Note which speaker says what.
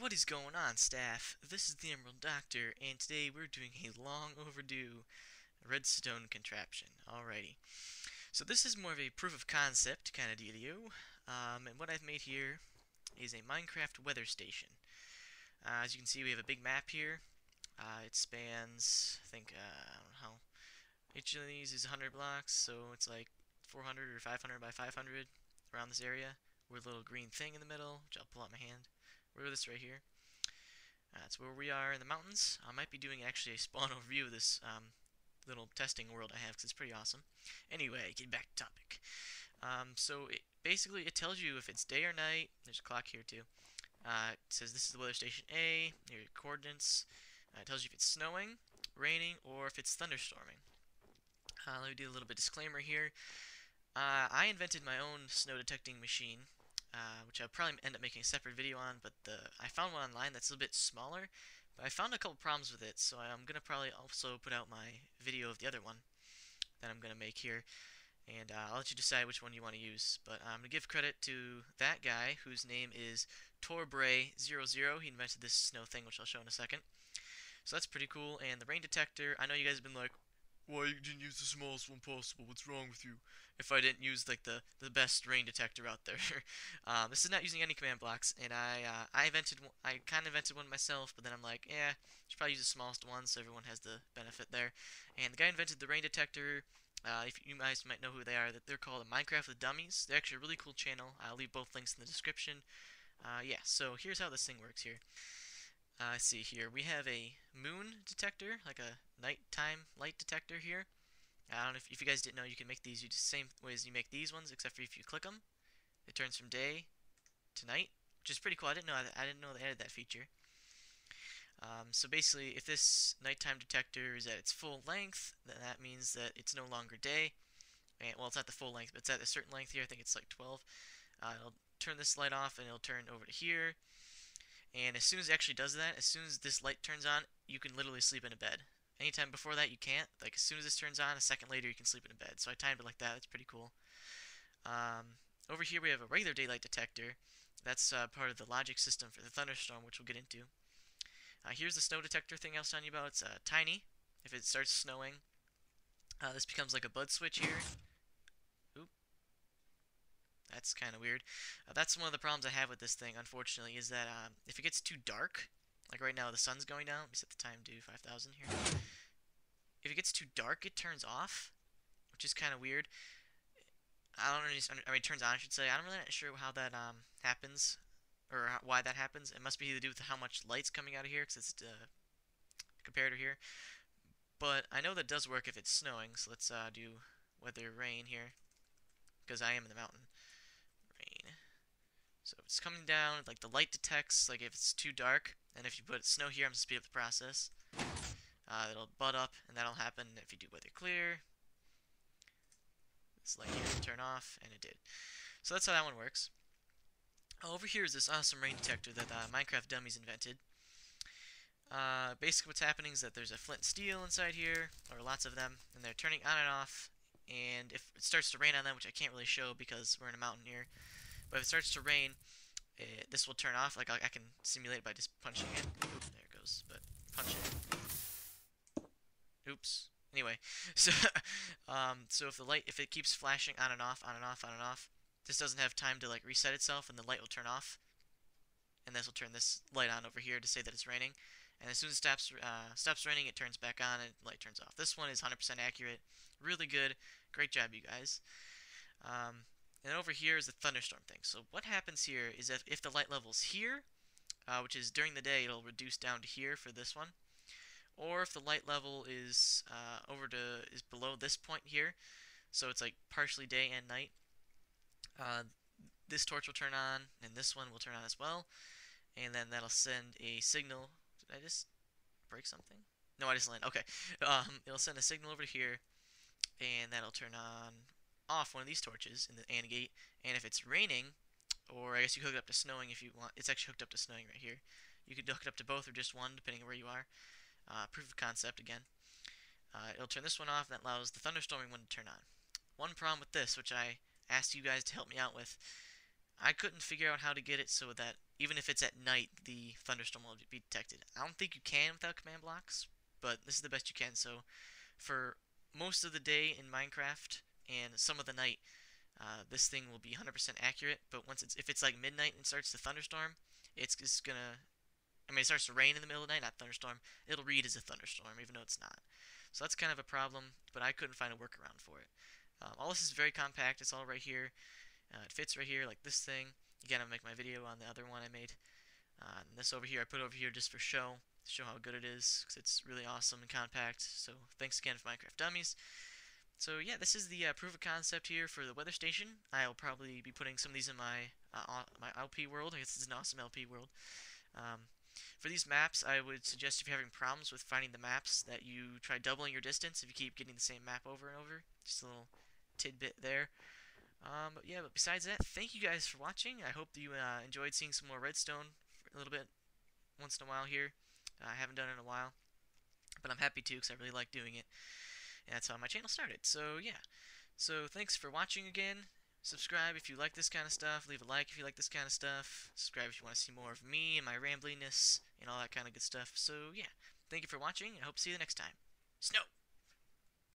Speaker 1: What is going on, staff? This is the Emerald Doctor, and today we're doing a long overdue redstone contraption. Alrighty. So this is more of a proof of concept kind of dealio. And what I've made here is a Minecraft weather station. As you can see, we have a big map here. It spans, I think, I don't know how. Each of these is 100 blocks, so it's like 400 or 500 by 500 around this area. We're a little green thing in the middle, which I'll pull out my hand. We're this right here. That's where we are in the mountains. I might be doing actually a spawn overview of this little testing world I have because it's pretty awesome. Anyway, get back to topic. Basically it tells you if it's day or night. There's a clock here too. It says this is the weather station A. Here are your coordinates. It tells you if it's snowing, raining, or if it's thunderstorming. Let me do a little bit of disclaimer here. I invented my own snow detecting machine, which I'll probably end up making a separate video on, but I found one online that's a little bit smaller, but I found a couple problems with it, so I'm going to probably also put out my video of the other one that I'm going to make here, and I'll let you decide which one you want to use. But I'm going to give credit to that guy, whose name is Torbray00. He invented this snow thing, which I'll show in a second. So that's pretty cool, and the rain detector, I know you guys have been like, why you didn't use the smallest one possible? What's wrong with you? If I didn't use like the best rain detector out there. This is not using any command blocks, and I kind of invented one myself, but then I'm like, yeah, should probably use the smallest one so everyone has the benefit there. And the guy invented the rain detector. If you guys might know who they are, that they're called Minecraft with Dummies. They're actually a really cool channel. I'll leave both links in the description. Yeah, so here's how this thing works here. Let's see here. We have a moon detector, like a nighttime light detector here. I don't know if you guys didn't know, you can make these the same way as you make these ones, except for if you click them, it turns from day to night, which is pretty cool. I didn't know they added that feature. So basically, if this nighttime detector is at its full length, then that means that it's no longer day. And, well, it's not the full length, but it's at a certain length here. I think it's like 12. It'll turn this light off, and it'll turn over to here. And as soon as it actually does that, as soon as this light turns on, you can literally sleep in a bed. Anytime before that, you can't. Like, as soon as this turns on, a second later, you can sleep in a bed. So I timed it like that. That's pretty cool. Over here, we have a regular daylight detector. That's part of the logic system for the Thunderstorm, which we'll get into. Here's the snow detector thing I was telling you about. It's tiny. If it starts snowing, this becomes like a bud switch here. Oop. That's kind of weird. That's one of the problems I have with this thing, unfortunately, is that if it gets too dark, like right now the sun's going down. Let me set the time to 5,000 here. If it gets too dark, it turns off, which is kind of weird. I don't really, I mean, it turns on, I should say. I'm really not sure how that happens, or why that happens. It must be to do with how much light's coming out of here, because it's a comparator here. But I know that does work if it's snowing, so let's do weather rain here, because I am in the mountain. Rain. So if it's coming down, like the light detects, like if it's too dark, and if you put snow here, I'm going to speed up the process. It'll bud up, and that'll happen if you do weather clear. This light here will turn off, and it did. So that's how that one works. Over here is this awesome rain detector that Minecraft Dummies invented. Basically what's happening is that there's a flint and steel inside here, or lots of them, and they're turning on and off, and if it starts to rain on them, which I can't really show because we're in a mountain here, but if it starts to rain, this will turn off. Like I can simulate it by just punching it. Oop, there it goes, but punch it. Oops. Anyway, so if it keeps flashing on and off, on and off, on and off, this doesn't have time to like reset itself, and the light will turn off, and this will turn this light on over here to say that it's raining. And as soon as it stops raining, it turns back on and light turns off. This one is 100% accurate, really good, great job, you guys. And over here is the thunderstorm thing. So what happens here is that if the light level's here, which is during the day, it'll reduce down to here for this one. Or if the light level is below this point here, so it's like partially day and night, this torch will turn on, and this one will turn on as well, and then that'll send a signal. Did I just break something? No, I just landed. Okay. It'll send a signal over here, and that'll turn on off one of these torches in the AND gate. And if it's raining, or I guess you hook it up to snowing if you want. It's actually hooked up to snowing right here. You could hook it up to both or just one, depending on where you are. Proof of concept again. It'll turn this one off, and that allows the thunderstorming one to turn on. One problem with this, which I asked you guys to help me out with, I couldn't figure out how to get it so that even if it's at night, the thunderstorm will be detected. I don't think you can without command blocks, but this is the best you can. So for most of the day in Minecraft and some of the night, this thing will be 100% accurate. But if it's like midnight and starts to thunderstorm, it's just gonna. I mean, it starts to rain in the middle of the night, not thunderstorm. It'll read as a thunderstorm, even though it's not. So that's kind of a problem, but I couldn't find a workaround for it. All this is very compact. It's all right here. It fits right here, like this thing. Again, I'll make my video on the other one I made. And this over here, I put over here just for show, to show how good it is, because it's really awesome and compact. So thanks again for Minecraft Dummies. So yeah, this is the proof of concept here for the weather station. I'll probably be putting some of these in my LP world. I guess it's an awesome LP world. Um, for these maps, I would suggest if you're having problems with finding the maps that you try doubling your distance if you keep getting the same map over and over. Just a little tidbit there. But besides that, thank you guys for watching. I hope that you enjoyed seeing some more Redstone for a little bit once in a while here. I haven't done it in a while, but I'm happy to because I really like doing it. And that's how my channel started. So yeah. So thanks for watching again. Subscribe if you like this kind of stuff. Leave a like if you like this kind of stuff. Subscribe if you want to see more of me and my rambliness and all that kind of good stuff. So yeah. Thank you for watching, and I hope to see you the next time. Snow!